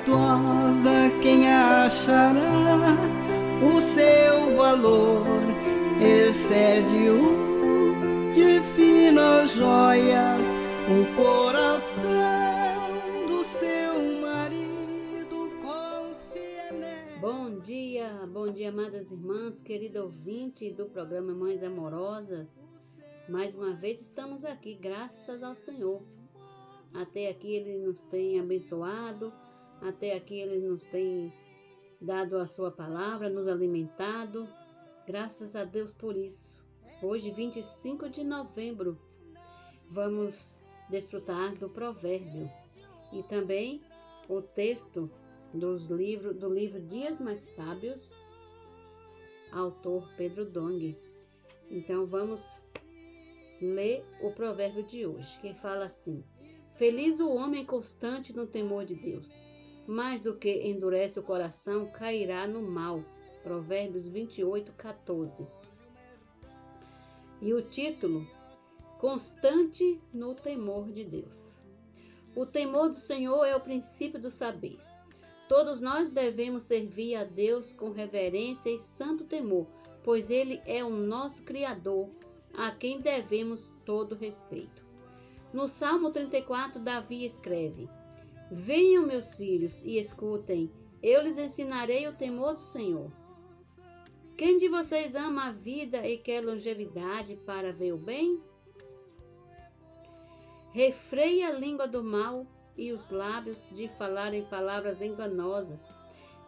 virtuosa quem achará? O seu valor excede o de finas joias, o coração do seu marido confia nele. Bom dia, amadas irmãs, querido ouvinte do programa Mães Amorosas. Mais uma vez estamos aqui, graças ao Senhor. Até aqui Ele nos tem abençoado, até aqui Ele nos tem dado a sua palavra, nos alimentado. Graças a Deus por isso. Hoje, 25 de novembro, vamos desfrutar do provérbio e também o texto do livro Dias Mais Sábios, autor Pedro Dong. Então vamos ler o provérbio de hoje, que fala assim: feliz o homem constante no temor de Deus, mas o que endurece o coração cairá no mal. Provérbios 28:14. E o título: Constante no temor de Deus. O temor do Senhor é o princípio do saber. Todos nós devemos servir a Deus com reverência e santo temor, pois Ele é o nosso Criador, a quem devemos todo respeito. No Salmo 34, Davi escreve: venham, meus filhos, e escutem, eu lhes ensinarei o temor do Senhor. Quem de vocês ama a vida e quer longevidade para ver o bem? Refreie a língua do mal e os lábios de falarem palavras enganosas.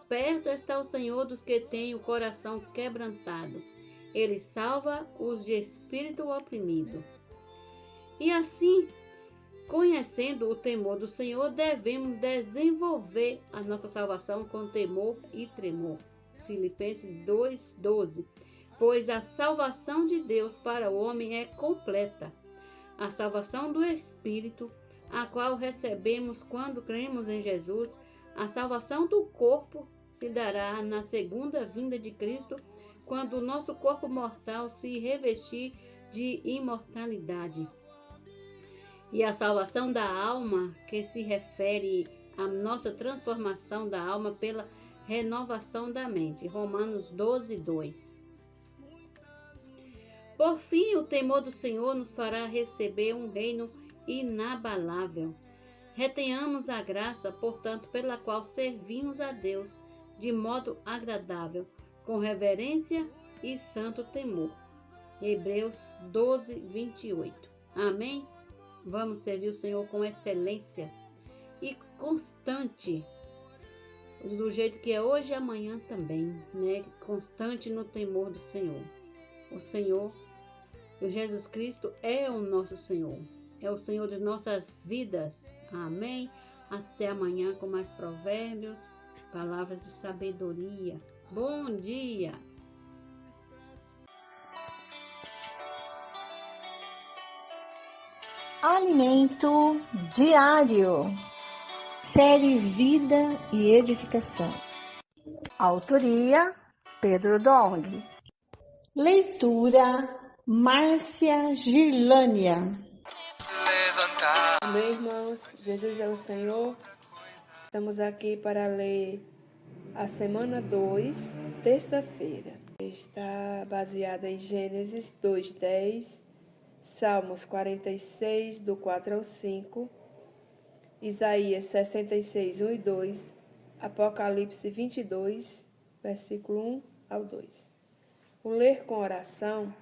Perto está o Senhor dos que têm o coração quebrantado. Ele salva os de espírito oprimido. E assim, conhecendo o temor do Senhor, devemos desenvolver a nossa salvação com temor e tremor. Filipenses 2:12. Pois a salvação de Deus para o homem é completa. A salvação do Espírito, a qual recebemos quando cremos em Jesus, a salvação do corpo se dará na segunda vinda de Cristo, quando o nosso corpo mortal se revestir de imortalidade. E a salvação da alma, que se refere à nossa transformação da alma pela renovação da mente. Romanos 12:2. Por fim, o temor do Senhor nos fará receber um reino inabalável. Retenhamos a graça, portanto, pela qual servimos a Deus de modo agradável, com reverência e santo temor. Hebreus 12:28. Amém? Vamos servir o Senhor com excelência e constante, do jeito que é hoje e amanhã também, né? Constante no temor do Senhor. O Senhor, o Jesus Cristo é o nosso Senhor, é o Senhor de nossas vidas. Amém? Até amanhã com mais provérbios, palavras de sabedoria. Bom dia! Alimento diário. Série Vida e Edificação. Autoria Pedro Dong. Leitura Márcia Girlânia. Amém, irmãos? Jesus é o Senhor. Estamos aqui para ler a semana 2, terça-feira. Está baseada em Gênesis 2:10, Salmos 46, do 4 ao 5, Isaías 66, 1 e 2, Apocalipse 22, versículo 1 ao 2. O ler com oração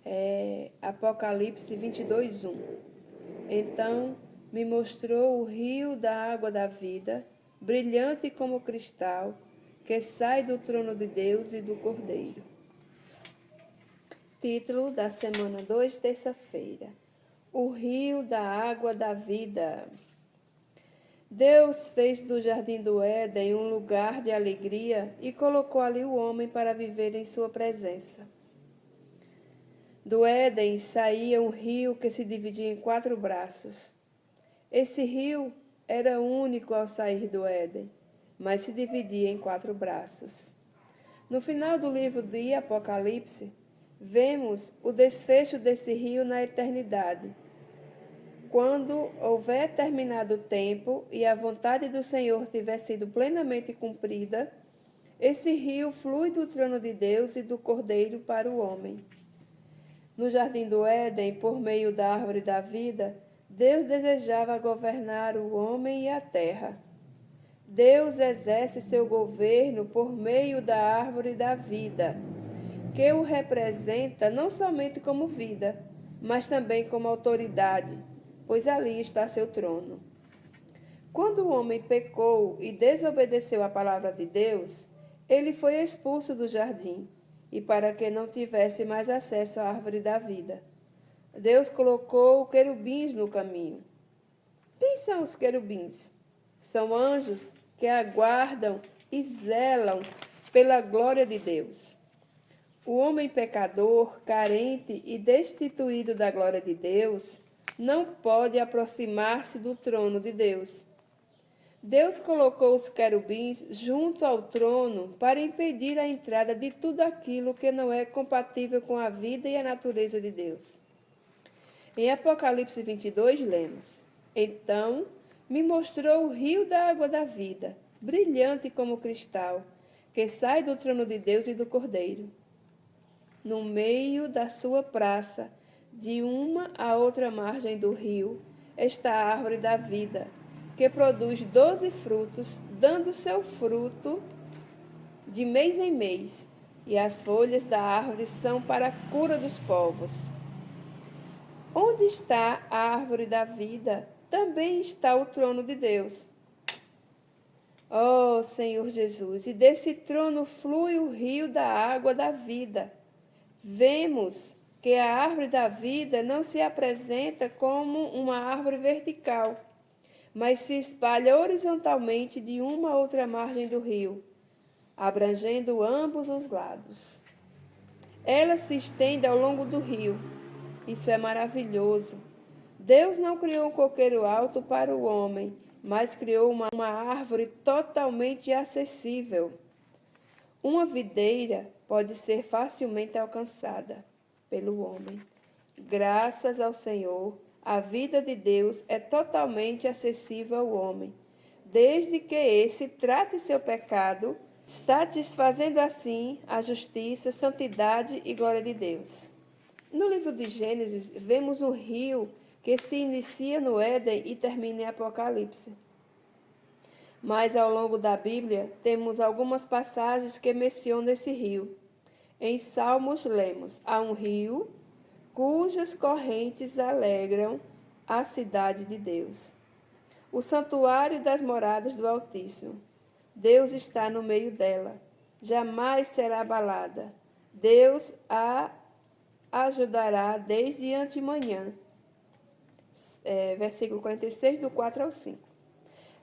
é Apocalipse 22, 1. Então me mostrou o rio da água da vida, brilhante como cristal, que sai do trono de Deus e do Cordeiro. Título da semana 2, terça-feira: O rio da água da vida. Deus fez do jardim do Éden um lugar de alegria e colocou ali o homem para viver em sua presença. Do Éden saía um rio que se dividia em 4 braços. Esse rio era único ao sair do Éden, mas se dividia em 4 braços. No final do livro de Apocalipse, vemos o desfecho desse rio na eternidade. Quando houver terminado o tempo e a vontade do Senhor tiver sido plenamente cumprida, esse rio flui do trono de Deus e do Cordeiro para o homem. No jardim do Éden, por meio da árvore da vida, Deus desejava governar o homem e a terra. Deus exerce seu governo por meio da árvore da vida, que o representa não somente como vida, mas também como autoridade, pois ali está seu trono. Quando o homem pecou e desobedeceu à palavra de Deus, ele foi expulso do jardim, e para que não tivesse mais acesso à árvore da vida, Deus colocou querubins no caminho. Quem são os querubins? São anjos que aguardam e zelam pela glória de Deus. O homem pecador, carente e destituído da glória de Deus, não pode aproximar-se do trono de Deus. Deus colocou os querubins junto ao trono para impedir a entrada de tudo aquilo que não é compatível com a vida e a natureza de Deus. Em Apocalipse 22, lemos: Então me mostrou o rio da água da vida, brilhante como cristal, que sai do trono de Deus e do Cordeiro. No meio da sua praça, de uma à outra margem do rio, está a árvore da vida, que produz 12 frutos, dando seu fruto de mês em mês, e as folhas da árvore são para a cura dos povos. Onde está a árvore da vida, também está o trono de Deus. Ó Senhor Jesus, e desse trono flui o rio da água da vida. Vemos que a árvore da vida não se apresenta como uma árvore vertical, mas se espalha horizontalmente de uma a outra margem do rio, abrangendo ambos os lados. Ela se estende ao longo do rio. Isso é maravilhoso. Deus não criou um coqueiro alto para o homem, mas criou uma árvore totalmente acessível. Uma videira pode ser facilmente alcançada pelo homem. Graças ao Senhor, a vida de Deus é totalmente acessível ao homem, desde que esse trate seu pecado, satisfazendo assim a justiça, santidade e glória de Deus. No livro de Gênesis, vemos um rio que se inicia no Éden e termina em Apocalipse. Mas ao longo da Bíblia, temos algumas passagens que mencionam esse rio. Em Salmos lemos: há um rio cujas correntes alegram a cidade de Deus, o santuário das moradas do Altíssimo. Deus está no meio dela, jamais será abalada. Deus a ajudará desde antemanhã. Versículo 46, do 4 ao 5.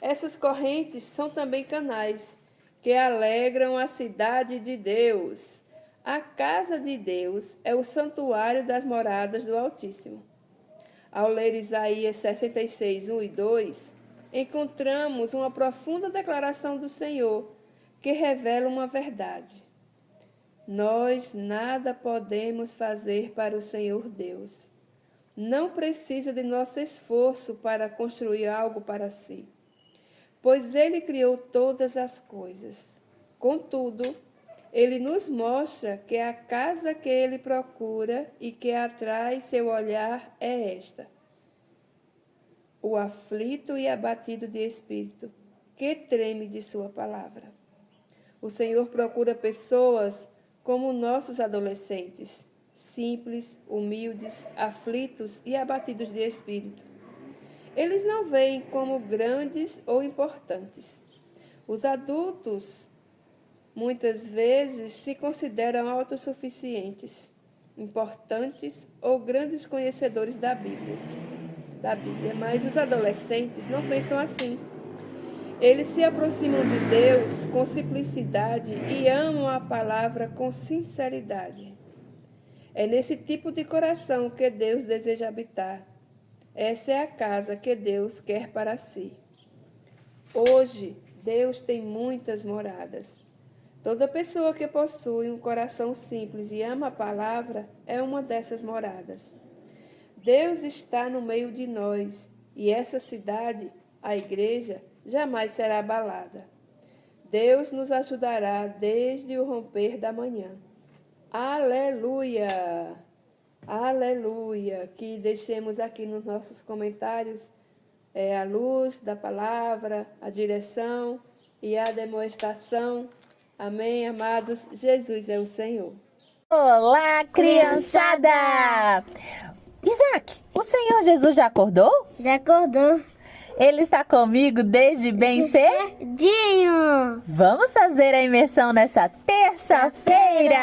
Essas correntes são também canais que alegram a cidade de Deus. A casa de Deus é o santuário das moradas do Altíssimo. Ao ler Isaías 66, 1 e 2, encontramos uma profunda declaração do Senhor que revela uma verdade. Nós nada podemos fazer para o Senhor Deus. Não precisa de nosso esforço para construir algo para si, pois Ele criou todas as coisas. Contudo, Ele nos mostra que a casa que Ele procura e que atrai seu olhar é esta: o aflito e abatido de espírito, que treme de sua palavra. O Senhor procura pessoas como nossos adolescentes, simples, humildes, aflitos e abatidos de espírito. Eles não veem como grandes ou importantes. Os adultos, muitas vezes, se consideram autossuficientes, importantes ou grandes conhecedores da Bíblia, mas os adolescentes não pensam assim. Eles se aproximam de Deus com simplicidade e amam a palavra com sinceridade. É nesse tipo de coração que Deus deseja habitar. Essa é a casa que Deus quer para si. Hoje, Deus tem muitas moradas. Toda pessoa que possui um coração simples e ama a palavra é uma dessas moradas. Deus está no meio de nós e essa cidade, a igreja, jamais será abalada. Deus nos ajudará desde o romper da manhã. Aleluia! Aleluia! Que deixemos aqui nos nossos comentários a luz da palavra, a direção e a demonstração. Amém, amados? Jesus é o Senhor. Olá, criançada! Isaac, o Senhor Jesus já acordou? Já acordou. Ele está comigo desde bem cedinho. Vamos fazer a imersão nessa terça-feira!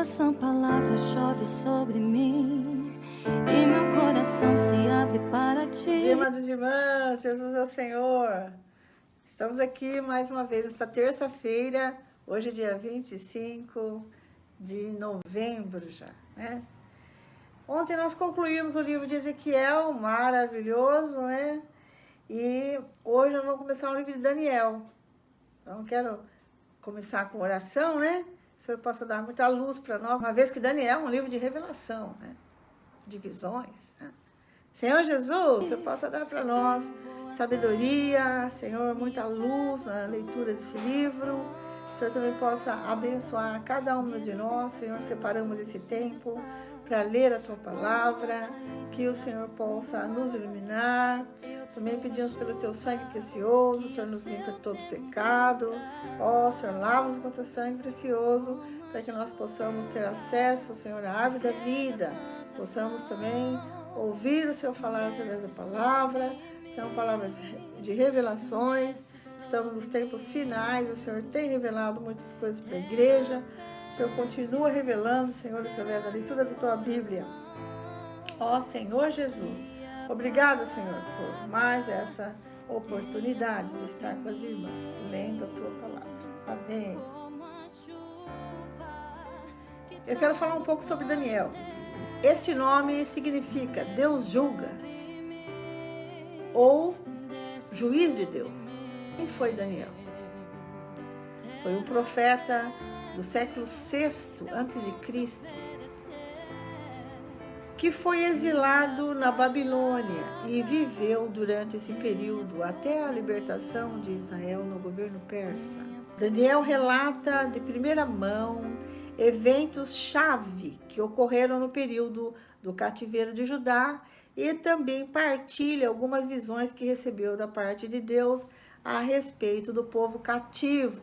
São palavras chove sobre mim e meu coração se abre para ti. Bom dia, amados irmãos, Jesus é o Senhor. Estamos aqui mais uma vez nesta terça-feira, hoje é dia 25 de novembro já, né? Ontem nós concluímos o livro de Ezequiel, maravilhoso, né? E hoje nós vamos começar o livro de Daniel. Então quero começar com oração, né? O Senhor possa dar muita luz para nós, uma vez que Daniel é um livro de revelação, né? De visões, né? Senhor Jesus, o Senhor possa dar para nós sabedoria, Senhor, muita luz na leitura desse livro. O Senhor também possa abençoar cada um de nós, Senhor, separamos esse tempo para ler a Tua Palavra, que o Senhor possa nos iluminar. Também pedimos pelo Teu sangue precioso, o Senhor nos limpa de todo pecado. Ó, Senhor, lava-nos com Teu sangue precioso, para que nós possamos ter acesso, Senhor, à árvore da vida. Possamos também ouvir o Senhor falar através da palavra. São palavras de revelações. Estamos nos tempos finais, o Senhor tem revelado muitas coisas para a igreja. O Senhor continua revelando, Senhor, através da leitura da Tua Bíblia. Ó Senhor Jesus, obrigada, Senhor, por mais essa oportunidade de estar com as irmãs, lendo a Tua Palavra. Amém. Eu quero falar um pouco sobre Daniel. Este nome significa Deus julga, ou juiz de Deus. Quem foi Daniel? Foi um profeta do século VI a.C., que foi exilado na Babilônia e viveu durante esse período até a libertação de Israel no governo persa. Daniel relata de primeira mão eventos-chave que ocorreram no período do cativeiro de Judá e também partilha algumas visões que recebeu da parte de Deus a respeito do povo cativo.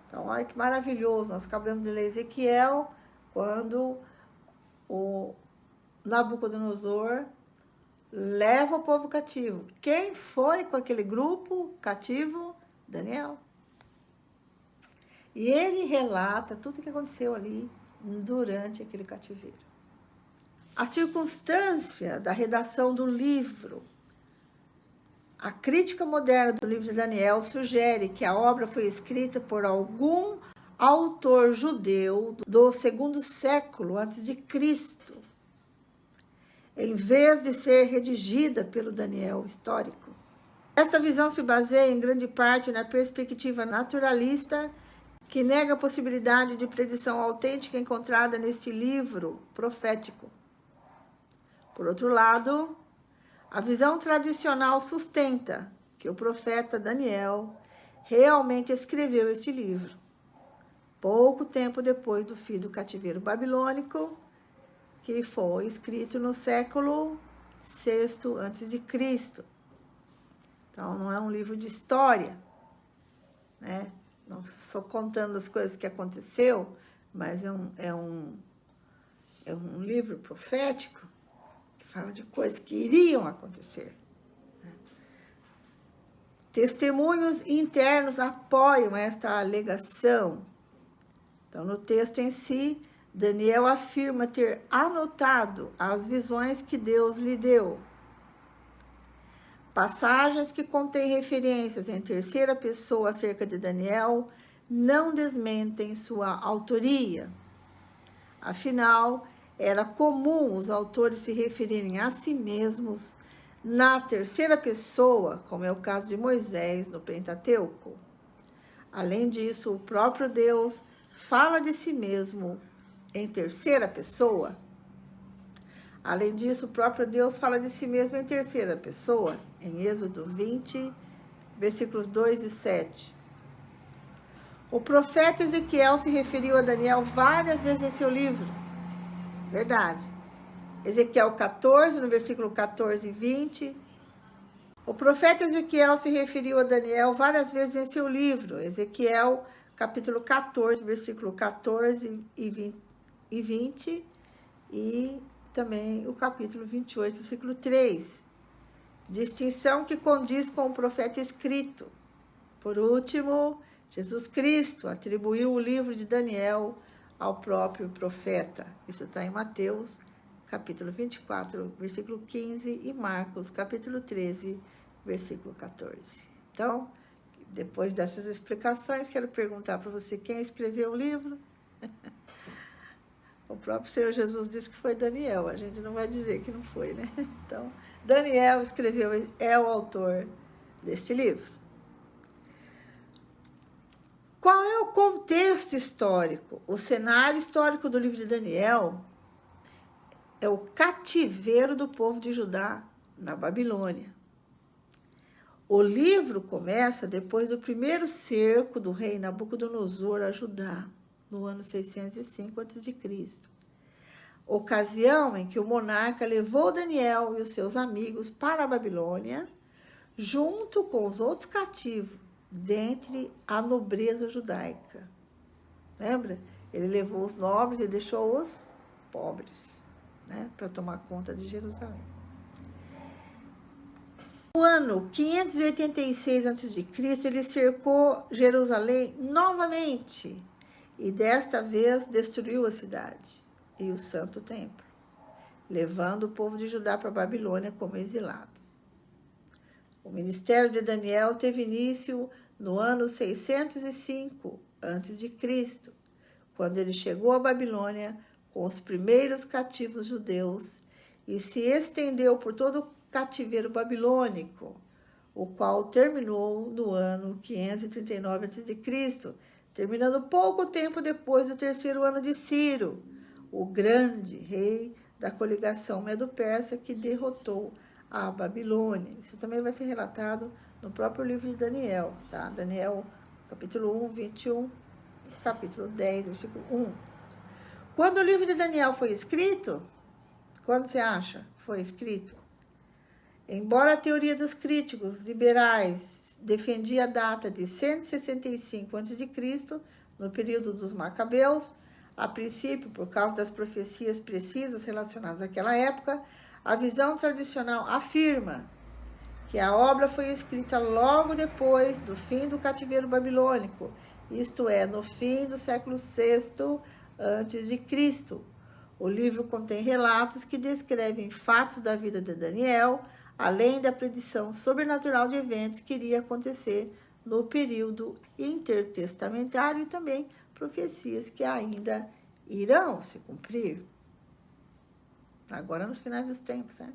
Então, olha que maravilhoso, nós acabamos de ler Ezequiel, quando o Nabucodonosor leva o povo cativo. Quem foi com aquele grupo cativo? Daniel. E ele relata tudo o que aconteceu ali durante aquele cativeiro. A circunstância da redação do livro, a crítica moderna do livro de Daniel sugere que a obra foi escrita por algum autor judeu do segundo século a.C., em vez de ser redigida pelo Daniel histórico. Essa visão se baseia em grande parte na perspectiva naturalista, que nega a possibilidade de predição autêntica encontrada neste livro profético. Por outro lado, a visão tradicional sustenta que o profeta Daniel realmente escreveu este livro, pouco tempo depois do fim do cativeiro babilônico, que foi escrito no século VI a.C. Então, não é um livro de história, né? Não só contando as coisas que aconteceu, mas é um livro profético que fala de coisas que iriam acontecer. Testemunhos internos apoiam esta alegação. Então, no texto em si, Daniel afirma ter anotado as visões que Deus lhe deu. Passagens que contêm referências em terceira pessoa acerca de Daniel não desmentem sua autoria. Afinal, era comum os autores se referirem a si mesmos na terceira pessoa, como é o caso de Moisés no Pentateuco. Além disso, o próprio Deus fala de si mesmo em terceira pessoa. Além disso, o próprio Deus fala de si mesmo em terceira pessoa, em Êxodo 20, versículos 2 e 7. O profeta Ezequiel se referiu a Daniel várias vezes em seu livro. Verdade. Ezequiel 14, no versículo 14 e 20. O profeta Ezequiel se referiu a Daniel várias vezes em seu livro. Ezequiel, capítulo 14, versículo 14 e 20. E também o capítulo 28, versículo 3. Distinção que condiz com o profeta escrito. Por último, Jesus Cristo atribuiu o livro de Daniel ao próprio profeta. Isso está em Mateus, capítulo 24, versículo 15, e Marcos, capítulo 13, versículo 14. Então, depois dessas explicações, quero perguntar para você quem escreveu o livro. O próprio Senhor Jesus disse que foi Daniel, a gente não vai dizer que não foi, né? Então, Daniel escreveu, é o autor deste livro. Qual é o contexto histórico? O cenário histórico do livro de Daniel é o cativeiro do povo de Judá na Babilônia. O livro começa depois do primeiro cerco do rei Nabucodonosor a Judá, no ano 605 a.C., ocasião em que o monarca levou Daniel e os seus amigos para a Babilônia, junto com os outros cativos, dentre a nobreza judaica. Lembra? Ele levou os nobres e deixou os pobres, né, para tomar conta de Jerusalém. No ano 586 a.C., ele cercou Jerusalém novamente e desta vez destruiu a cidade e o Santo Templo, levando o povo de Judá para a Babilônia como exilados. O ministério de Daniel teve início no ano 605 a.C., quando ele chegou à Babilônia com os primeiros cativos judeus e se estendeu por todo o cativeiro babilônico, o qual terminou no ano 539 a.C., terminando pouco tempo depois do terceiro ano de Ciro, o grande rei da coligação Medo-Persa que derrotou a Babilônia. Isso também vai ser relatado no próprio livro de Daniel, tá? Daniel, capítulo 1, 21, capítulo 10, versículo 1. Quando o livro de Daniel foi escrito, quando você acha que foi escrito? Embora a teoria dos críticos liberais defendia a data de 165 a.C., no período dos Macabeus, a princípio, por causa das profecias precisas relacionadas àquela época, a visão tradicional afirma que a obra foi escrita logo depois do fim do cativeiro babilônico, isto é, no fim do século VI a.C. O livro contém relatos que descrevem fatos da vida de Daniel, além da predição sobrenatural de eventos que iria acontecer no período intertestamentário e também profecias que ainda irão se cumprir. Agora nos finais dos tempos, certo?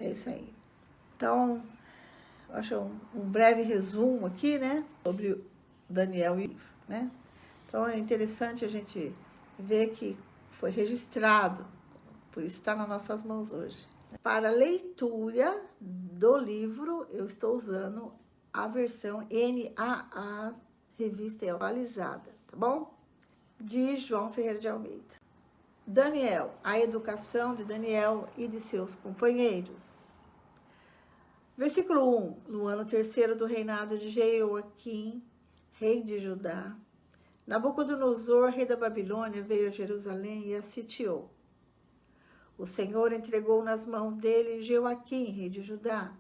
É isso aí. Então, eu acho um breve resumo aqui, né, sobre Daniel e o livro, né? Então, é interessante a gente ver que foi registrado, por isso está nas nossas mãos hoje. Para leitura do livro, eu estou usando a versão NAA, revista atualizada, tá bom? de João Ferreira de Almeida. Daniel, a educação de Daniel e de seus companheiros. Versículo 1. No ano terceiro do reinado de Jeoaquim, rei de Judá, Nabucodonosor, rei da Babilônia, veio a Jerusalém e a sitiou. O Senhor entregou nas mãos dele Jeoaquim, rei de Judá,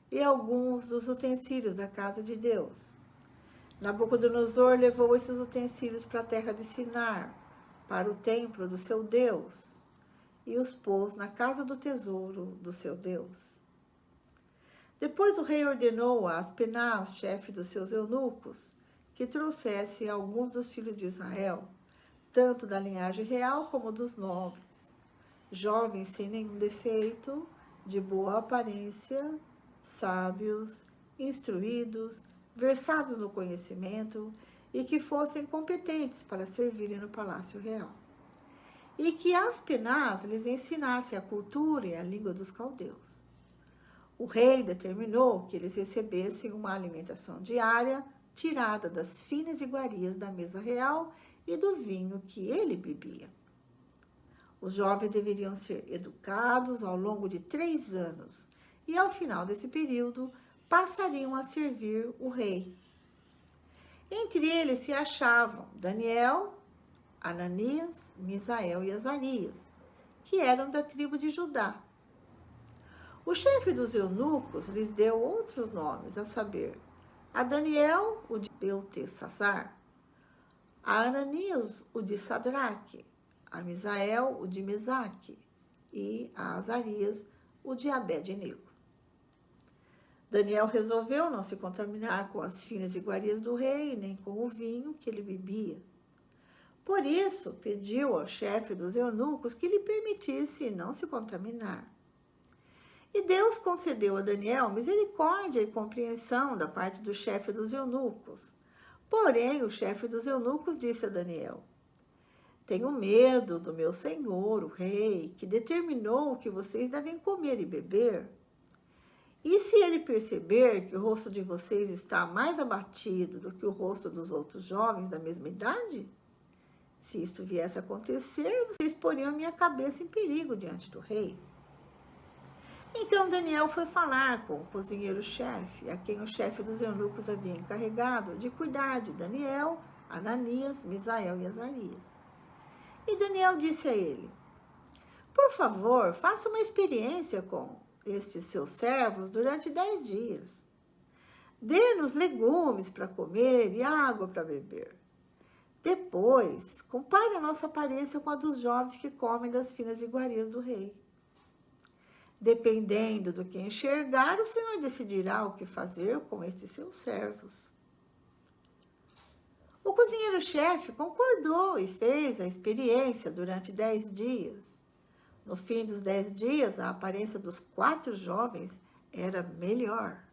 e alguns dos utensílios da casa de Deus. Nabucodonosor levou esses utensílios para a terra de Sinar, para o templo do seu Deus, e os pôs na casa do tesouro do seu Deus. Depois o rei ordenou a Aspenaz, chefe dos seus eunucos, que trouxesse alguns dos filhos de Israel, tanto da linhagem real como dos nobres, jovens sem nenhum defeito, de boa aparência, sábios, instruídos, versados no conhecimento e que fossem competentes para servirem no palácio real. E que Aspenaz lhes ensinasse a cultura e a língua dos caldeus. O rei determinou que eles recebessem uma alimentação diária tirada das finas iguarias da mesa real e do vinho que ele bebia. Os jovens deveriam ser educados ao longo de 3 anos e, ao final desse período, passariam a servir o rei. Entre eles se achavam Daniel, Ananias, Misael e Azarias, que eram da tribo de Judá. O chefe dos eunucos lhes deu outros nomes, a saber, a Daniel, o de Beltesazar, a Ananias, o de Sadraque, a Misael, o de Mesaque, e a Azarias, o de Abed-nego. Daniel resolveu não se contaminar com as finas iguarias do rei, nem com o vinho que ele bebia. Por isso, pediu ao chefe dos eunucos que lhe permitisse não se contaminar. E Deus concedeu a Daniel misericórdia e compreensão da parte do chefe dos eunucos. Porém, o chefe dos eunucos disse a Daniel: tenho medo do meu senhor, o rei, que determinou que vocês devem comer e beber. E se ele perceber que o rosto de vocês está mais abatido do que o rosto dos outros jovens da mesma idade? Se isto viesse a acontecer, vocês poriam a minha cabeça em perigo diante do rei. Então Daniel foi falar com o cozinheiro-chefe, a quem o chefe dos eunucos havia encarregado de cuidar de Daniel, Ananias, Misael e Azarias. E Daniel disse a ele: por favor, faça uma experiência com estes seus servos durante 10 dias. Dê-nos legumes para comer e água para beber. Depois, compare a nossa aparência com a dos jovens que comem das finas iguarias do rei. Dependendo do que enxergar, o Senhor decidirá o que fazer com estes seus servos. O cozinheiro-chefe concordou e fez a experiência durante 10 dias. No fim dos 10 dias, a aparência dos 4 jovens era melhor.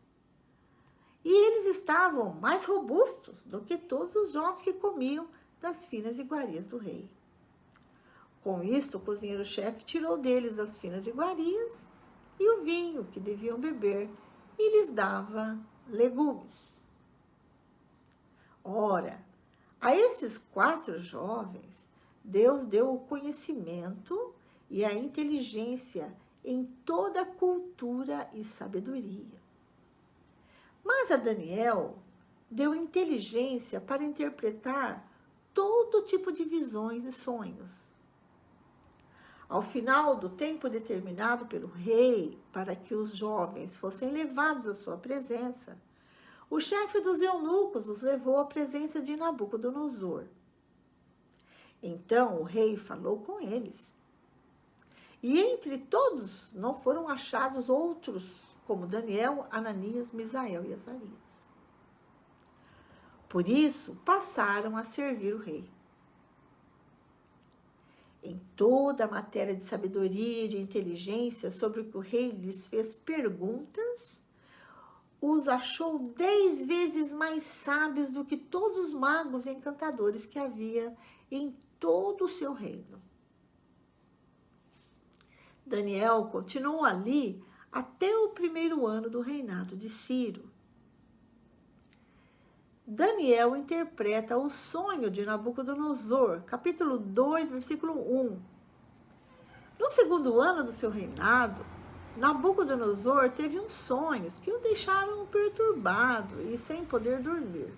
E eles estavam mais robustos do que todos os jovens que comiam das finas iguarias do rei. Com isto, o cozinheiro-chefe tirou deles as finas iguarias e o vinho que deviam beber e lhes dava legumes. Ora, a estes 4 jovens, Deus deu o conhecimento e a inteligência em toda a cultura e sabedoria. Mas a Daniel deu inteligência para interpretar todo tipo de visões e sonhos. Ao final do tempo determinado pelo rei para que os jovens fossem levados à sua presença, o chefe dos eunucos os levou à presença de Nabucodonosor. Então o rei falou com eles. E entre todos não foram achados outros como Daniel, Ananias, Misael e Azarias. Por isso passaram a servir o rei. Em toda a matéria de sabedoria e de inteligência sobre o que o rei lhes fez perguntas, os achou 10 vezes mais sábios do que todos os magos e encantadores que havia em todo o seu reino. Daniel continuou ali até o 1º ano do reinado de Ciro. Daniel interpreta o sonho de Nabucodonosor, capítulo 2, versículo 1. No segundo ano do seu reinado, Nabucodonosor teve uns sonhos que o deixaram perturbado e sem poder dormir.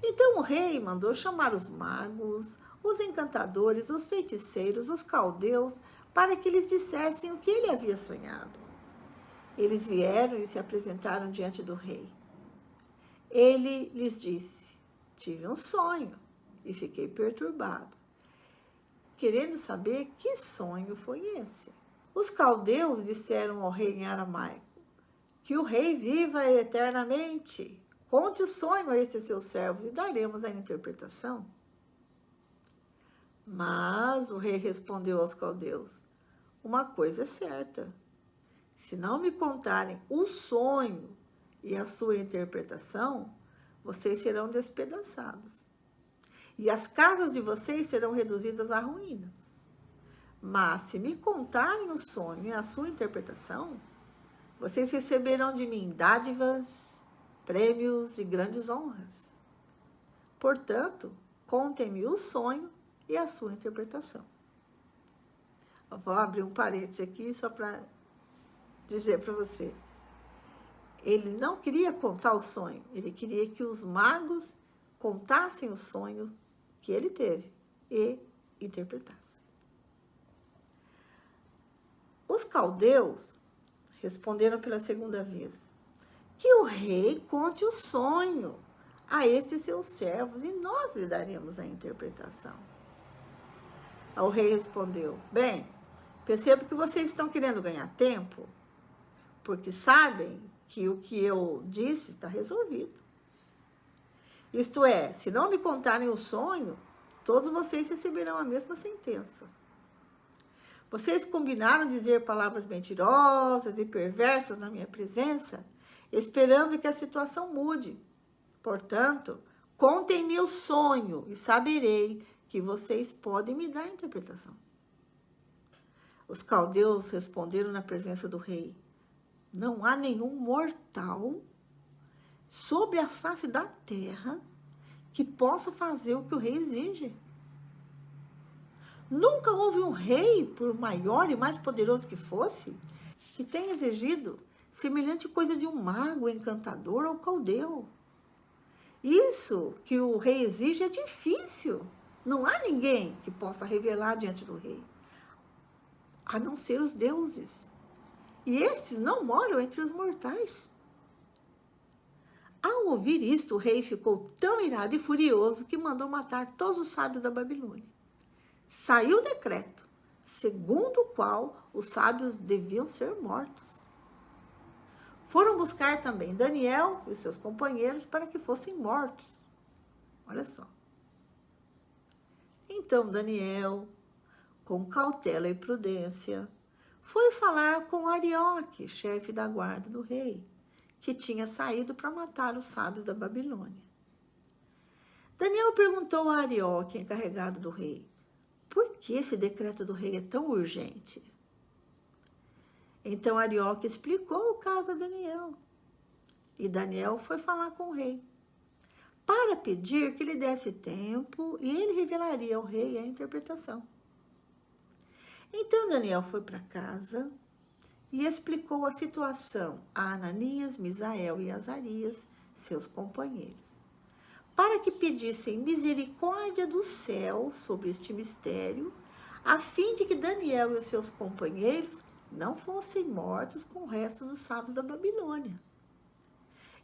Então o rei mandou chamar os magos, os encantadores, os feiticeiros, os caldeus, para que lhes dissessem o que ele havia sonhado. Eles vieram e se apresentaram diante do rei. Ele lhes disse: tive um sonho e fiquei perturbado, querendo saber que sonho foi esse. Os caldeus disseram ao rei em aramaico: que o rei viva eternamente. Conte o sonho a esses seus servos e daremos a interpretação. Mas o rei respondeu aos caldeus: uma coisa é certa, se não me contarem o sonho e a sua interpretação, vocês serão despedaçados, e as casas de vocês serão reduzidas a ruínas. Mas se me contarem o sonho e a sua interpretação, vocês receberão de mim dádivas, prêmios e grandes honras. Portanto, contem-me o sonho e a sua interpretação. Eu vou abrir um parênteses aqui só para dizer para você. Ele não queria contar o sonho, ele queria que os magos contassem o sonho que ele teve e interpretassem. Os caldeus responderam pela segunda vez: que o rei conte o sonho a estes seus servos e nós lhe daremos a interpretação. O rei respondeu: bem, percebo que vocês estão querendo ganhar tempo, porque sabem que o que eu disse está resolvido. Isto é, se não me contarem o sonho, todos vocês receberão a mesma sentença. Vocês combinaram dizer palavras mentirosas e perversas na minha presença, esperando que a situação mude. Portanto, contem-me o sonho e saberei que vocês podem me dar a interpretação. Os caldeus responderam na presença do rei: não há nenhum mortal sobre a face da terra que possa fazer o que o rei exige. Nunca houve um rei, por maior e mais poderoso que fosse, que tenha exigido semelhante coisa de um mago, encantador ou caldeu. Isso que o rei exige é difícil. Não há ninguém que possa revelar diante do rei, a não ser os deuses. E estes não moram entre os mortais. Ao ouvir isto, o rei ficou tão irado e furioso que mandou matar todos os sábios da Babilônia. Saiu o decreto, segundo o qual os sábios deviam ser mortos. Foram buscar também Daniel e os seus companheiros para que fossem mortos. Olha só. Então Daniel, com cautela e prudência, foi falar com Arioque, chefe da guarda do rei, que tinha saído para matar os sábios da Babilônia. Daniel perguntou a Arioque, encarregado do rei: por que esse decreto do rei é tão urgente? Então Arioque explicou o caso a Daniel. E Daniel foi falar com o rei, para pedir que lhe desse tempo e ele revelaria ao rei a interpretação. Então Daniel foi para casa e explicou a situação a Ananias, Misael e Azarias, seus companheiros, para que pedissem misericórdia do céu sobre este mistério, a fim de que Daniel e os seus companheiros não fossem mortos com o resto dos sábios da Babilônia.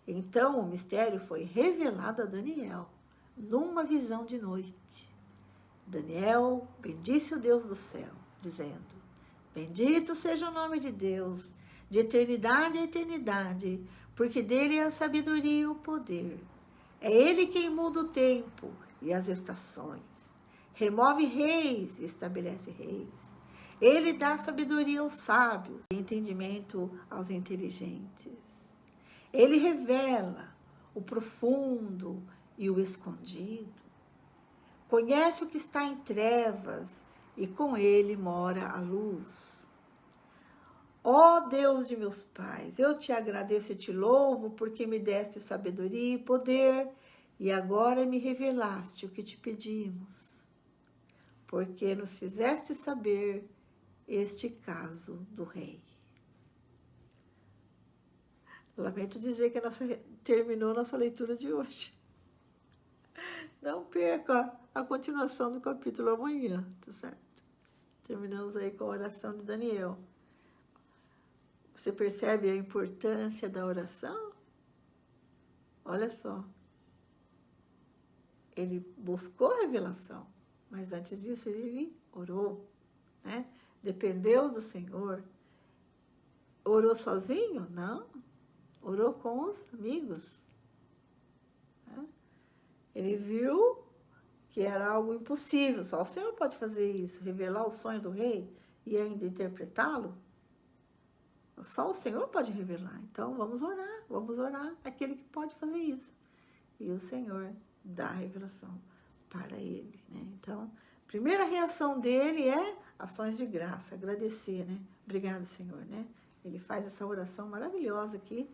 Então o mistério foi revelado a Daniel, numa visão de noite. Daniel bendisse o Deus do céu, dizendo: bendito seja o nome de Deus, de eternidade a eternidade, porque dele é a sabedoria e o poder. É ele quem muda o tempo e as estações, remove reis e estabelece reis. Ele dá sabedoria aos sábios e entendimento aos inteligentes. Ele revela o profundo e o escondido. Conhece o que está em trevas e com ele mora a luz. Ó Deus de meus pais, eu te agradeço e te louvo porque me deste sabedoria e poder e agora me revelaste o que te pedimos, porque nos fizeste saber este caso do rei. Lamento dizer que terminou nossa leitura de hoje. Não perca a continuação do capítulo amanhã, tá certo? Terminamos aí com a oração de Daniel. Você percebe a importância da oração? Olha só. Ele buscou a revelação, mas antes disso ele orou, né? Dependeu do Senhor. Orou sozinho? Não. Orou com os amigos. Né? Ele viu que era algo impossível. Só o Senhor pode fazer isso, revelar o sonho do rei e ainda interpretá-lo. Só o Senhor pode revelar. Então, vamos orar aquele que pode fazer isso. E o Senhor dá a revelação para ele, né? Então, a primeira reação dele é ações de graça, agradecer, né? Obrigado, Senhor, né? Ele faz essa oração maravilhosa aqui,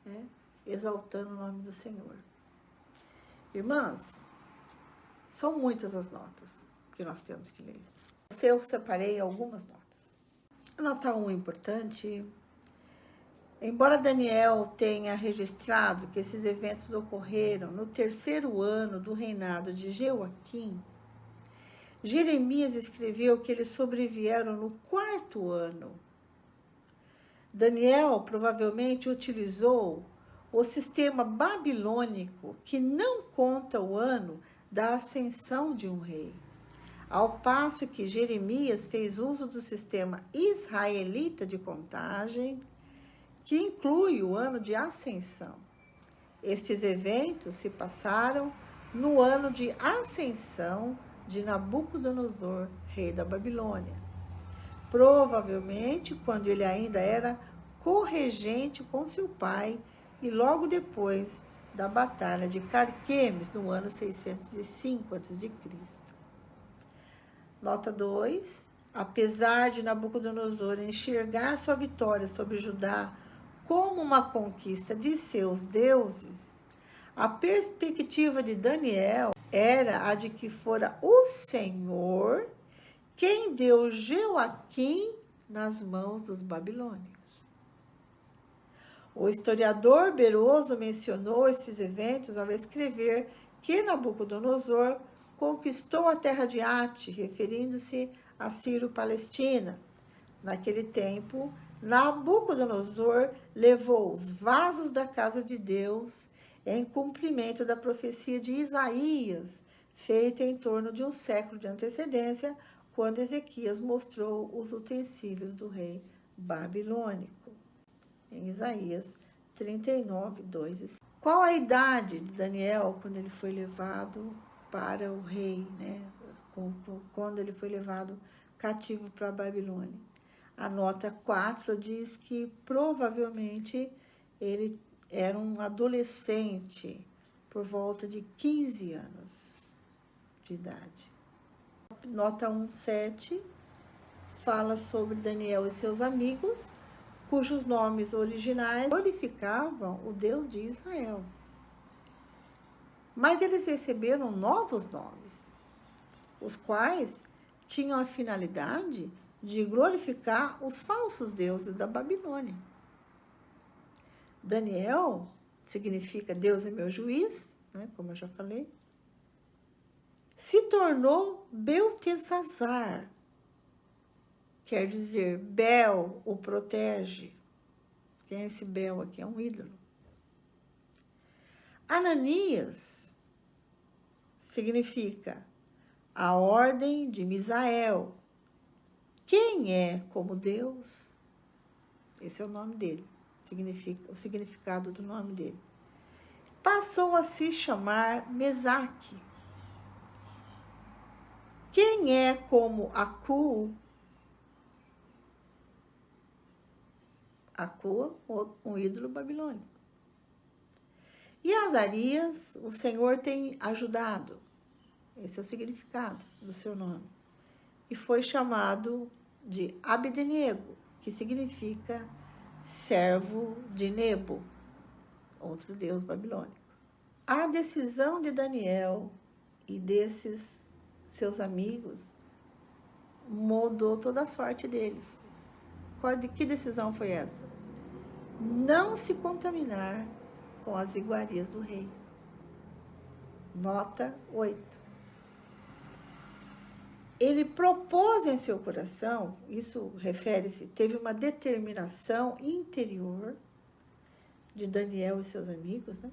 né? Exaltando o nome do Senhor. Irmãs, são muitas as notas que nós temos que ler. Eu separei algumas notas. A nota 1 é importante. Embora Daniel tenha registrado que esses eventos ocorreram no 3º ano do reinado de Jeoaquim, Jeremias escreveu que eles sobrevieram no 4º ano. Daniel provavelmente utilizou o sistema babilônico que não conta o ano da ascensão de um rei, ao passo que Jeremias fez uso do sistema israelita de contagem, que inclui o ano de ascensão. Estes eventos se passaram no ano de ascensão de Nabucodonosor, rei da Babilônia. Provavelmente quando ele ainda era corregente com seu pai e logo depois da batalha de Carquemes, no ano 605 a.C. Nota 2. Apesar de Nabucodonosor enxergar sua vitória sobre Judá como uma conquista de seus deuses, a perspectiva de Daniel era a de que fora o Senhor quem deu Jeoaquim nas mãos dos babilônios. O historiador Beroso mencionou esses eventos ao escrever que Nabucodonosor conquistou a terra de Ate, referindo-se a Ciro-Palestina. Naquele tempo, Nabucodonosor levou os vasos da casa de Deus em cumprimento da profecia de Isaías, feita em torno de um século de antecedência, quando Ezequias mostrou os utensílios do rei babilônico. Em Isaías 39, 2 e 5. Qual a idade de Daniel quando ele foi levado para o rei, né? Quando ele foi levado cativo para a Babilônia? A nota 4 diz que provavelmente ele era um adolescente por volta de 15 anos de idade. Nota 1,7 fala sobre Daniel e seus amigos, cujos nomes originais glorificavam o Deus de Israel. Mas eles receberam novos nomes, os quais tinham a finalidade de glorificar os falsos deuses da Babilônia. Daniel significa Deus é meu juiz, né, como eu já falei. Se tornou Beltesazar, quer dizer, Bel o protege. Quem é esse Bel aqui? É um ídolo. Ananias significa a ordem de Misael. Quem é como Deus? Esse é o nome dele, o significado do nome dele. Passou a se chamar Mesaque. Quem é como Acu? Acu, um ídolo babilônico. E Azarias, o Senhor tem ajudado. Esse é o significado do seu nome. E foi chamado de Abdenego, que significa servo de Nebo, outro deus babilônico. A decisão de Daniel e desses seus amigos mudou toda a sorte deles. Que decisão foi essa? Não se contaminar com as iguarias do rei. Nota 8. Ele propôs em seu coração, isso refere-se, teve uma determinação interior de Daniel e seus amigos, né?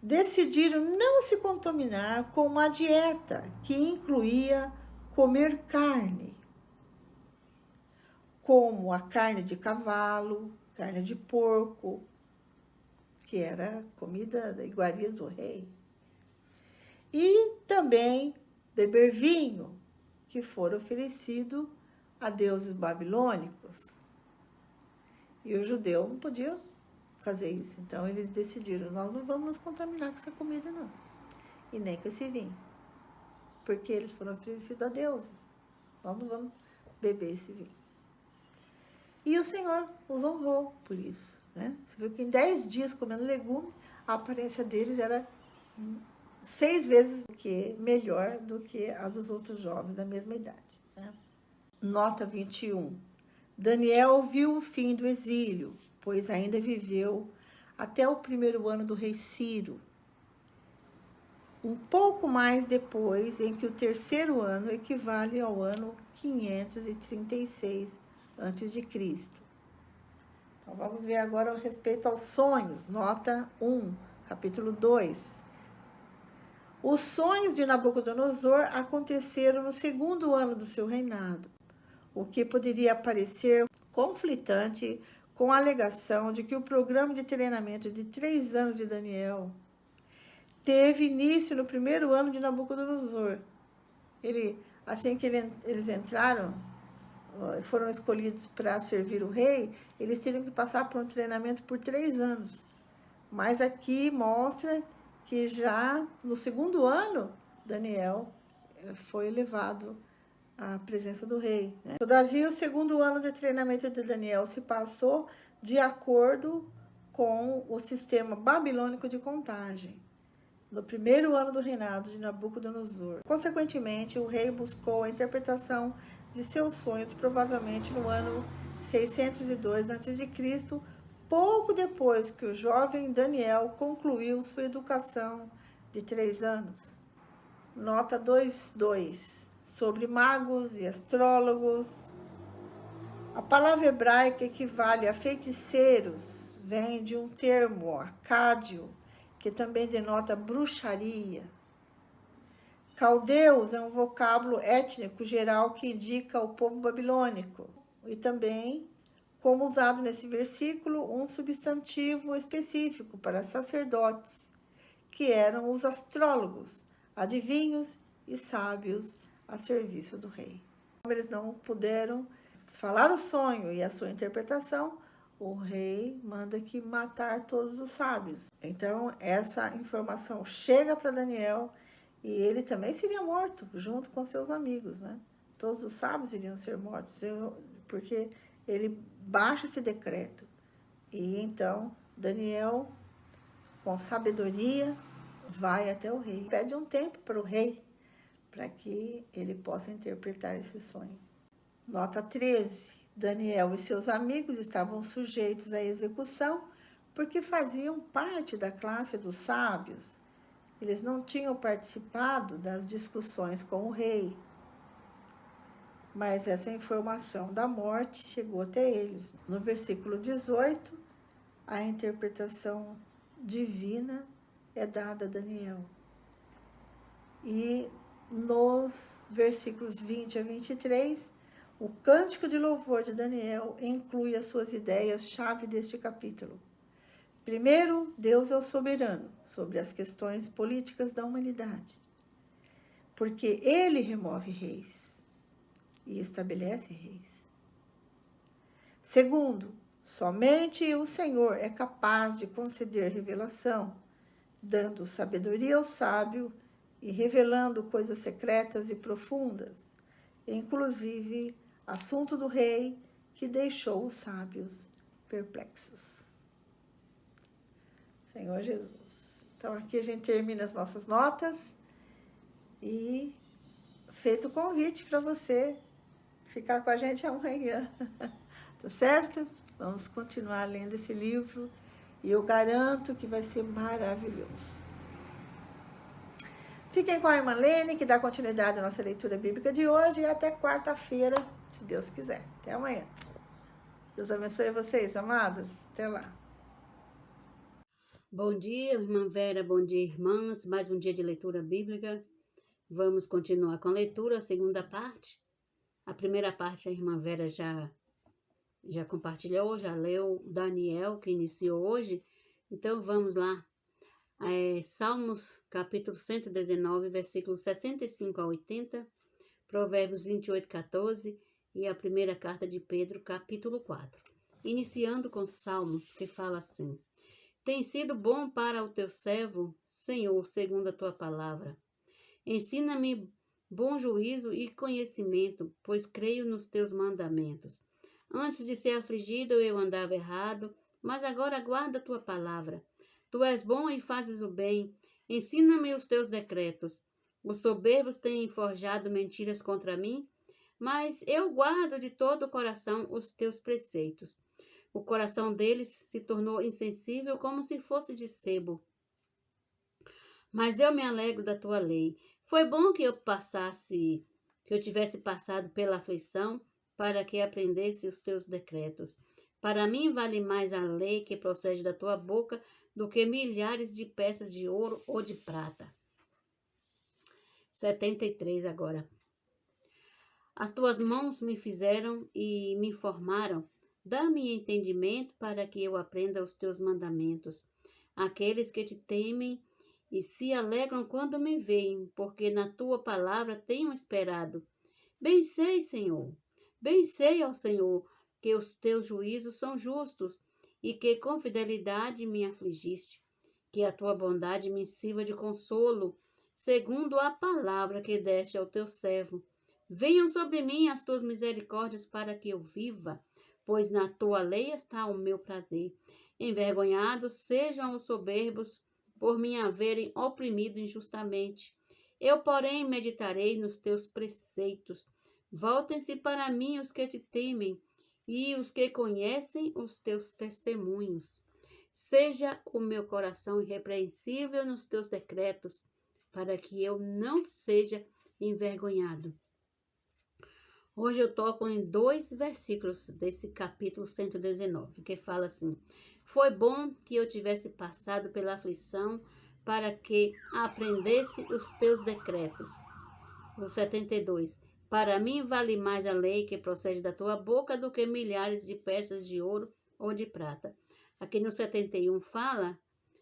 Decidiram não se contaminar com uma dieta que incluía comer carne, como a carne de cavalo, carne de porco, que era comida da iguarias do rei, e também beber vinho, que fora oferecido a deuses babilônicos. E o judeu não podia fazer isso. Então, eles decidiram, nós não vamos nos contaminar com essa comida, não. E nem com esse vinho. Porque eles foram oferecidos a deuses. Nós não vamos beber esse vinho. E o Senhor os honrou por isso, né? Você viu que em 10 dias comendo legume, a aparência deles era 6 vezes melhor do que a dos outros jovens da mesma idade, né? Nota 21. Daniel viu o fim do exílio, pois ainda viveu até o 1º ano do rei Ciro. Um pouco mais depois, em que o 3º ano equivale ao ano 536 a.C. Então, vamos ver agora a respeito aos sonhos. Nota 1, capítulo 2. Os sonhos de Nabucodonosor aconteceram no 2º ano do seu reinado, o que poderia parecer conflitante com a alegação de que o programa de treinamento de 3 anos de Daniel teve início no 1º ano de Nabucodonosor. Assim que eles entraram, foram escolhidos para servir o rei, eles teriam que passar por um treinamento por 3 anos. Mas aqui mostra que já no 2º ano, Daniel foi levado à presença do rei, né? Todavia, o 2º ano de treinamento de Daniel se passou de acordo com o sistema babilônico de contagem, no 1º ano do reinado de Nabucodonosor. Consequentemente, o rei buscou a interpretação de seus sonhos, provavelmente no ano 602 a.C., pouco depois que o jovem Daniel concluiu sua educação de 3 anos. Nota 2.2. Sobre magos e astrólogos. A palavra hebraica equivale a feiticeiros, vem de um termo acádio, que também denota bruxaria. Caldeus é um vocábulo étnico geral que indica o povo babilônico. E também, como usado nesse versículo, um substantivo específico para sacerdotes, que eram os astrólogos, adivinhos e sábios a serviço do rei. Como eles não puderam falar o sonho e a sua interpretação, o rei manda que matar todos os sábios. Então, essa informação chega para Daniel e ele também seria morto, junto com seus amigos, né? Todos os sábios iriam ser mortos, porque ele baixa esse decreto. E então, Daniel, com sabedoria, vai até o rei. Pede um tempo para o rei, para que ele possa interpretar esse sonho. Nota 13. Daniel e seus amigos estavam sujeitos à execução porque faziam parte da classe dos sábios. Eles não tinham participado das discussões com o rei. Mas essa informação da morte chegou até eles. No versículo 18, a interpretação divina é dada a Daniel. E nos versículos 20 a 23, o cântico de louvor de Daniel inclui as suas ideias-chave deste capítulo. Primeiro, Deus é o soberano sobre as questões políticas da humanidade, porque ele remove reis e estabelece reis. Segundo, somente o Senhor é capaz de conceder revelação, dando sabedoria ao sábio e revelando coisas secretas e profundas, inclusive assunto do rei que deixou os sábios perplexos. Senhor Jesus. Então, aqui a gente termina as nossas notas e feito o convite para você ficar com a gente amanhã. Tá certo? Vamos continuar lendo esse livro e eu garanto que vai ser maravilhoso. Fiquem com a irmã Lene, que dá continuidade à nossa leitura bíblica de hoje, e até quarta-feira, se Deus quiser. Até amanhã. Deus abençoe vocês, amadas. Até lá. Bom dia, irmã Vera, bom dia, irmãs. Mais um dia de leitura bíblica. Vamos continuar com a leitura, a segunda parte. A primeira parte a irmã Vera já compartilhou, já leu Daniel, que iniciou hoje. Então vamos lá. Salmos, capítulo 119, versículos 65 a 80, Provérbios 28, 14 e a primeira carta de Pedro, capítulo 4. Iniciando com Salmos, que fala assim: Tem sido bom para o teu servo, Senhor, segundo a tua palavra. Ensina-me bom juízo e conhecimento, pois creio nos teus mandamentos. Antes de ser afligido, eu andava errado, mas agora guarda a tua palavra. Tu és bom e fazes o bem. Ensina-me os teus decretos. Os soberbos têm forjado mentiras contra mim, mas eu guardo de todo o coração os teus preceitos. O coração deles se tornou insensível como se fosse de sebo. Mas eu me alegro da tua lei. Foi bom que eu tivesse passado pela aflição, para que aprendesse os teus decretos. Para mim vale mais a lei que procede da tua boca do que milhares de peças de ouro ou de prata. 73 agora. As tuas mãos me fizeram e me formaram. Dá-me entendimento para que eu aprenda os teus mandamentos. Aqueles que te temem e se alegram quando me veem, porque na tua palavra tenho esperado. Bem sei, Senhor, bem sei, ó Senhor, que os teus juízos são justos e que com fidelidade me afligiste. Que a tua bondade me sirva de consolo, segundo a palavra que deste ao teu servo. Venham sobre mim as tuas misericórdias para que eu viva, pois na tua lei está o meu prazer. Envergonhados sejam os soberbos por me haverem oprimido injustamente. Eu, porém, meditarei nos teus preceitos. Voltem-se para mim os que te temem e os que conhecem os teus testemunhos. Seja o meu coração irrepreensível nos teus decretos, para que eu não seja envergonhado. Hoje eu toco em 2 versículos desse capítulo 119, que fala assim: Foi bom que eu tivesse passado pela aflição, para que aprendesse os teus decretos. O 72. Para mim vale mais a lei que procede da tua boca do que milhares de peças de ouro ou de prata. Aqui no 71 fala: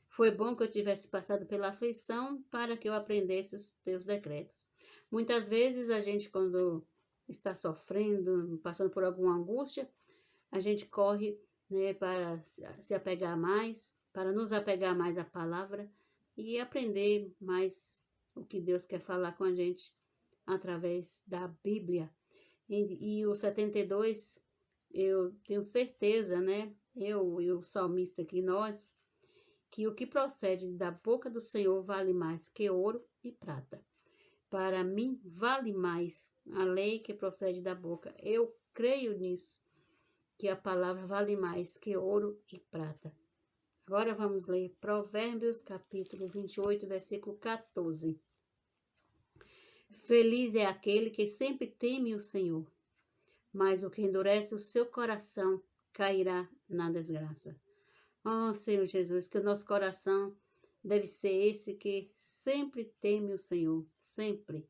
Foi bom que eu tivesse passado pela aflição, para que eu aprendesse os teus decretos. Muitas vezes a gente, quando está sofrendo, passando por alguma angústia, a gente corre, né, para se apegar mais, para nos apegar mais à palavra e aprender mais o que Deus quer falar com a gente através da Bíblia. E o 72, eu tenho certeza, né, eu e o salmista aqui, nós, que o que procede da boca do Senhor vale mais que ouro e prata. Para mim, vale mais a lei que procede da boca. Eu creio nisso, que a palavra vale mais que ouro e prata. Agora vamos ler Provérbios, capítulo 28, versículo 14. Feliz é aquele que sempre teme o Senhor, mas o que endurece o seu coração cairá na desgraça. Oh, Senhor Jesus, que o nosso coração deve ser esse que sempre teme o Senhor, sempre.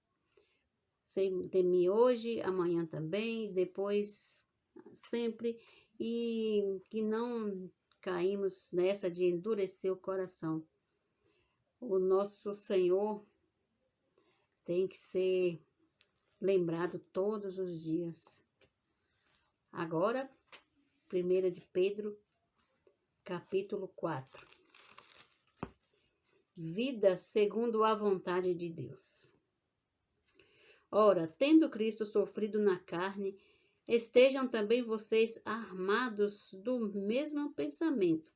Teme hoje, amanhã também, depois sempre, e que não caímos nessa de endurecer o coração. O nosso Senhor tem que ser lembrado todos os dias. Agora, 1 de Pedro, capítulo 4. Vida segundo a vontade de Deus. Ora, tendo Cristo sofrido na carne, estejam também vocês armados do mesmo pensamento.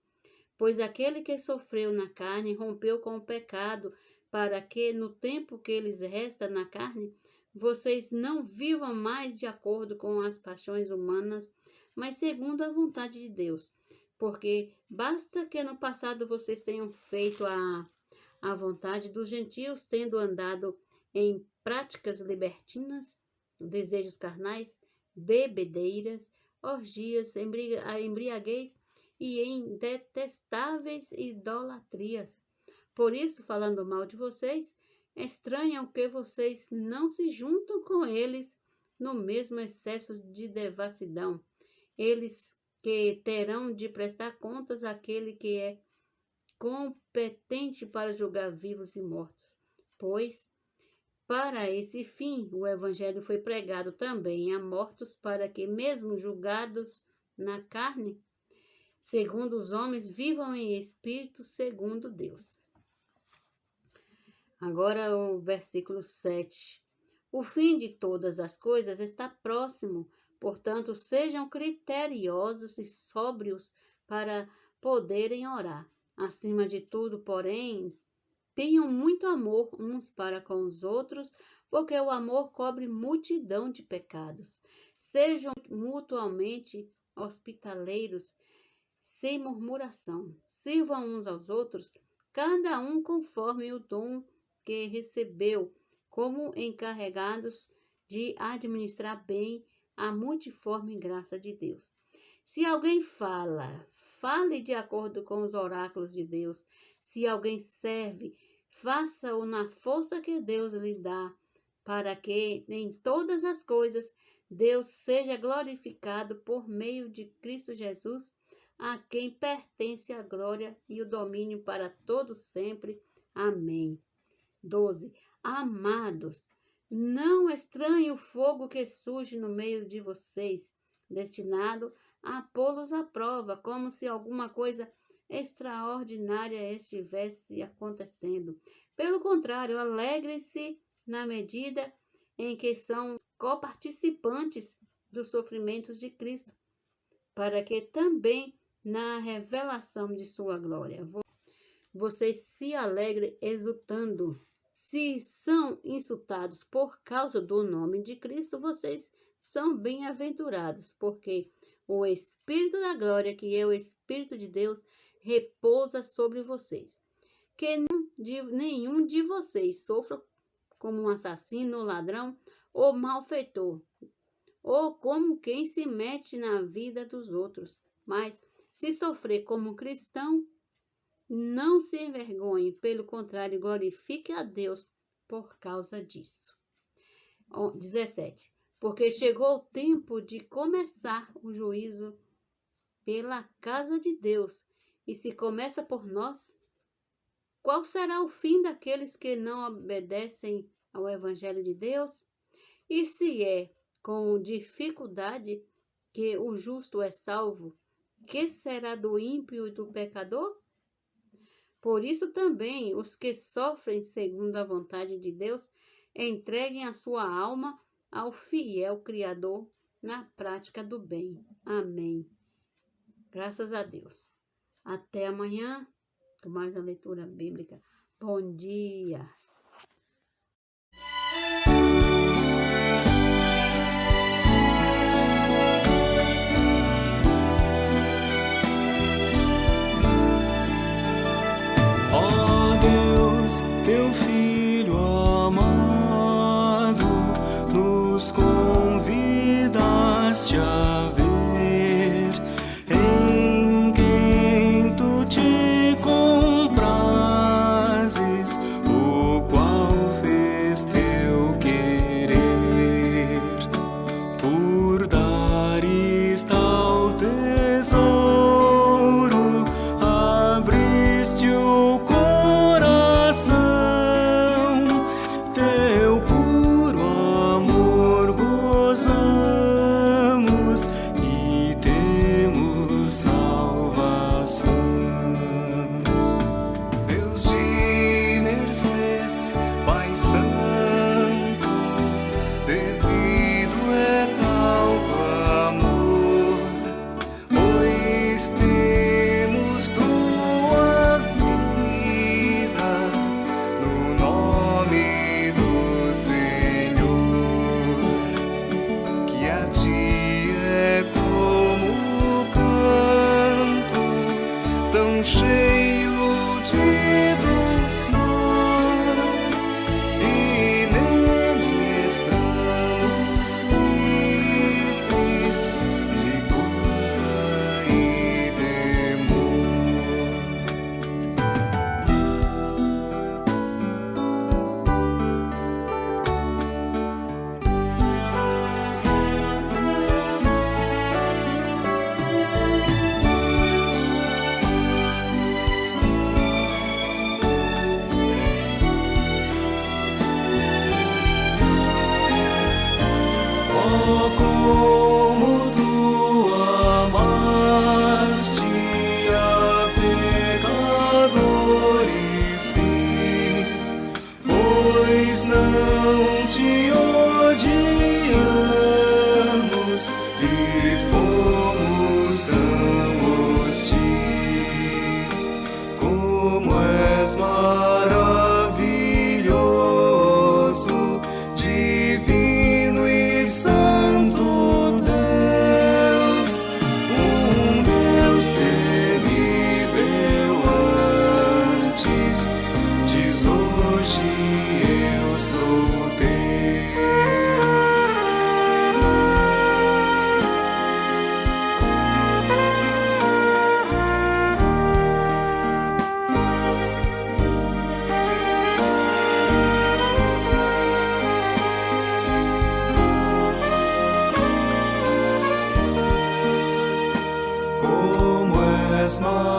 Pois aquele que sofreu na carne rompeu com o pecado, para que, no tempo que lhes resta na carne, vocês não vivam mais de acordo com as paixões humanas, mas segundo a vontade de Deus. Porque basta que no passado vocês tenham feito a vontade dos gentios, tendo andado em práticas libertinas, desejos carnais, bebedeiras, orgias, embriaguez e em detestáveis idolatrias. Por isso, falando mal de vocês, estranham que vocês não se juntam com eles no mesmo excesso de devassidão. Eles que terão de prestar contas àquele que é competente para julgar vivos e mortos. Pois, para esse fim, o Evangelho foi pregado também a mortos, para que, mesmo julgados na carne, segundo os homens, vivam em espírito segundo Deus. Agora o versículo 7. O fim de todas as coisas está próximo, portanto, sejam criteriosos e sóbrios para poderem orar. Acima de tudo, porém, tenham muito amor uns para com os outros, porque o amor cobre multidão de pecados. Sejam mutuamente hospitaleiros, sem murmuração. Sirvam uns aos outros, cada um conforme o dom que recebeu, como encarregados de administrar bem a multiforme graça de Deus. Se alguém fale de acordo com os oráculos de Deus. Se alguém serve, faça-o na força que Deus lhe dá, para que em todas as coisas Deus seja glorificado por meio de Cristo Jesus, a quem pertence a glória e o domínio para todos sempre. Amém. 12. Amados, não estranhe o fogo que surge no meio de vocês, destinado a pô-los à prova, como se alguma coisa extraordinária estivesse acontecendo. Pelo contrário, alegre-se na medida em que são coparticipantes dos sofrimentos de Cristo, para que também na revelação de sua glória vocês se alegrem exultando. Se são insultados por causa do nome de Cristo, vocês são bem-aventurados, porque o Espírito da glória, que é o Espírito de Deus, repousa sobre vocês. Que nenhum de vocês sofra como um assassino, ladrão ou malfeitor, ou como quem se mete na vida dos outros. Mas, se sofrer como cristão, não se envergonhe, pelo contrário, glorifique a Deus por causa disso. 17. Porque chegou o tempo de começar o juízo pela casa de Deus. E se começa por nós, qual será o fim daqueles que não obedecem ao Evangelho de Deus? E se é com dificuldade que o justo é salvo, que será do ímpio e do pecador? Por isso também os que sofrem segundo a vontade de Deus entreguem a sua alma ao fiel Criador na prática do bem. Amém. Graças a Deus. Até amanhã com mais uma leitura bíblica. Bom dia. Teu Filho amado, nos convidaste a ver, em quem tu te comprases, o qual fez teu querer, por dares tal tesouro, abriste o teu puro amor gozamos te odiamos e fomos tão hostis. Como és maravilhoso, divino e santo Deus, Deus temível antes, diz hoje eu sou teu. Como és maravilhoso,